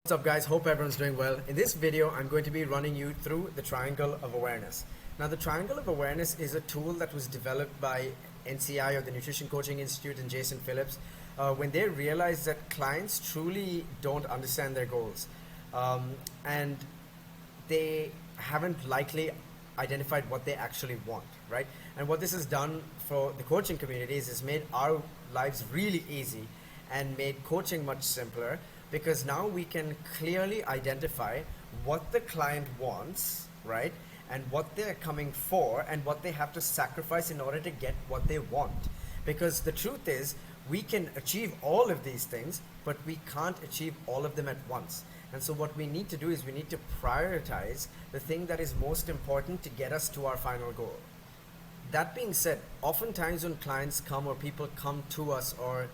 What's up guys, hope everyone's doing well. In this video I'm going to be running you through the triangle of awareness. Now the triangle of awareness is a tool that was developed by NCI or the Nutrition Coaching Institute and Jason Phillips when they realized that clients truly don't understand their goals and they haven't likely identified what they actually want, right? And what this has done for the coaching communities is made our lives really easy and made coaching much simpler, because now we can clearly identify what the client wants, right? And what they're coming for and what they have to sacrifice in order to get what they want. Because the truth is, we can achieve all of these things, but we can't achieve all of them at once. And so what we need to do is we need to prioritize the thing that is most important to get us to our final goal. That being said, oftentimes when clients come or people come to us or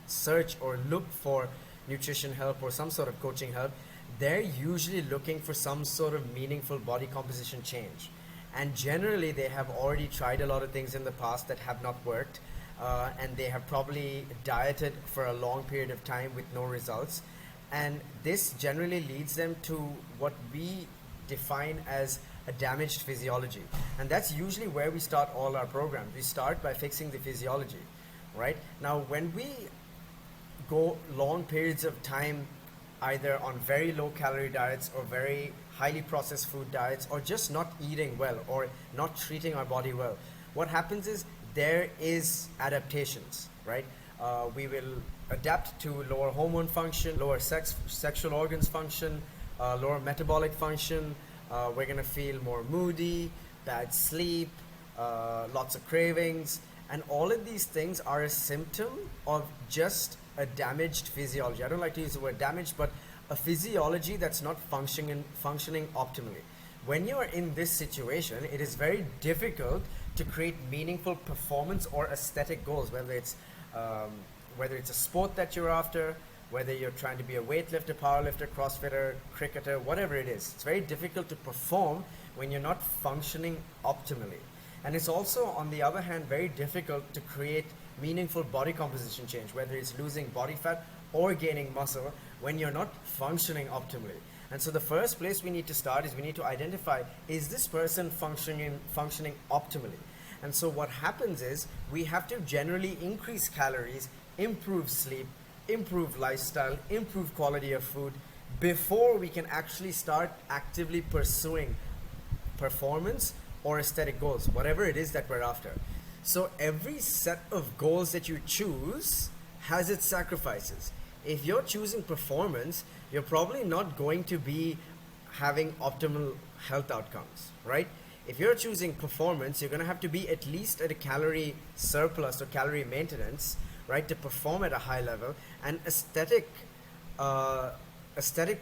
search or look for nutrition help or some sort of coaching help, they're usually looking for some sort of meaningful body composition change. And generally they have already tried a lot of things in the past that have not worked, and they have probably dieted for a long period of time with no results. And this generally leads them to what we define as a damaged physiology. And that's usually where we start all our programs. We start by fixing the physiology, right? Now, when we go long periods of time either on very low calorie diets or very highly processed food diets, or just not eating well or not treating our body well, what happens is there is adaptations, right? We will adapt to lower hormone function, lower sexual organs function, lower metabolic function. We're going to feel more moody, bad sleep, lots of cravings, and all of these things are a symptom of just a damaged physiology. I don't like to use the word damaged, but a physiology that's not functioning optimally. When you are in this situation, it is very difficult to create meaningful performance or aesthetic goals, whether it's a sport that you're after, whether you're trying to be a weightlifter, powerlifter, crossfitter, cricketer, whatever it is. It's very difficult to perform when you're not functioning optimally. And it's also, on the other hand, very difficult to create meaningful body composition change, whether it's losing body fat or gaining muscle, when you're not functioning optimally. And so the first place we need to start is we need to identify, is this person functioning optimally? And so what happens is we have to generally increase calories, improve sleep, improve lifestyle, improve quality of food before we can actually start actively pursuing performance or aesthetic goals, whatever it is that we're after. So every set of goals that you choose has its sacrifices. If you're choosing performance, you're probably not going to be having optimal health outcomes, right? If you're choosing performance, you're going to have to be at least at a calorie surplus or calorie maintenance, right, to perform at a high level. And aesthetic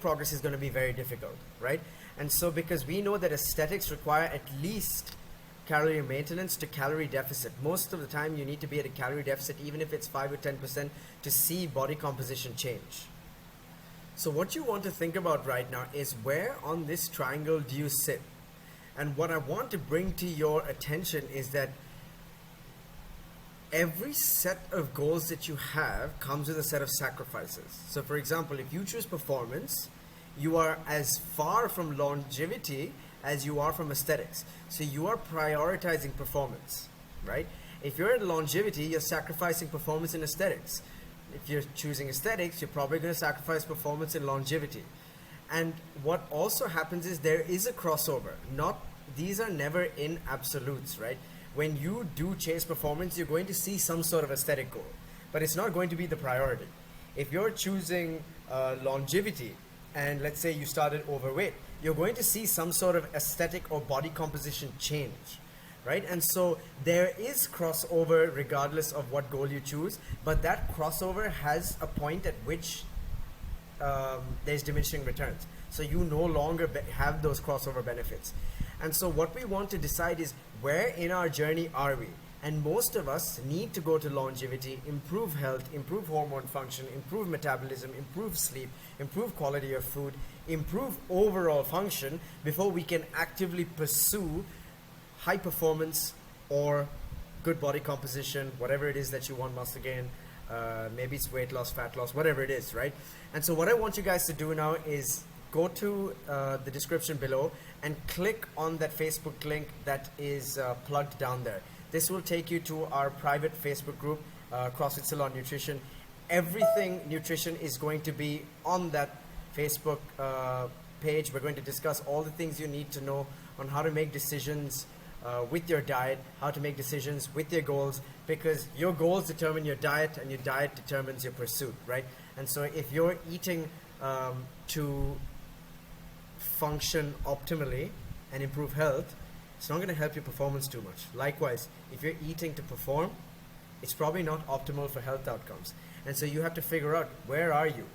progress is going to be very difficult, right? And so because we know that aesthetics require at least calorie maintenance to calorie deficit. Most of the time you need to be at a calorie deficit, even if it's 5 or 10%, to see body composition change. So what you want to think about right now is, where on this triangle do you sit? And what I want to bring to your attention is that every set of goals that you have comes with a set of sacrifices. So for example, if you choose performance, you are as far from longevity as you are from aesthetics. So you are prioritizing performance, right? If you're at longevity, you're sacrificing performance in aesthetics. If you're choosing aesthetics, you're probably going to sacrifice performance in longevity. And what also happens is there is a crossover. These are never in absolutes, right? When you do chase performance, you're going to see some sort of aesthetic goal, but it's not going to be the priority. If you're choosing longevity, and let's say you started overweight, you're going to see some sort of aesthetic or body composition change, right? And so there is crossover regardless of what goal you choose, but that crossover has a point at which there's diminishing returns. So you no longer have those crossover benefits. And so what we want to decide is, where in our journey are we? And most of us need to go to longevity, improve health, improve hormone function, improve metabolism, improve sleep, improve quality of food, improve overall function before we can actively pursue high performance or good body composition, whatever it is that you want, muscle gain, maybe it's weight loss, fat loss, whatever it is, right? And so what I want you guys to do now is go to the description below and click on that Facebook link that is plugged down there. This will take you to our private Facebook group, CrossFit Salon Nutrition. Everything nutrition is going to be on that Facebook page. We're going to discuss all the things you need to know on how to make decisions with your diet, how to make decisions with your goals, because your goals determine your diet and your diet determines your pursuit, right? And so if you're eating to function optimally and improve health, it's not going to help your performance too much. Likewise, if you're eating to perform, it's probably not optimal for health outcomes. And so you have to figure out, where are you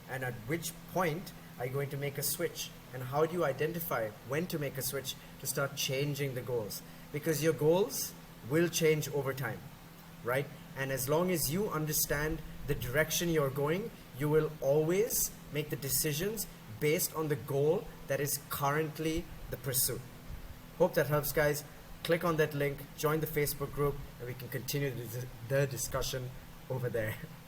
and at which point are you going to make a switch, and how do you identify when to make a switch to start changing the goals, because your goals will change over time, right? And as long as you understand the direction you're going, you will always make the decisions based on the goal that is currently the pursuit. Hope that helps, guys. Click on that link, join the Facebook group, and we can continue the discussion over there.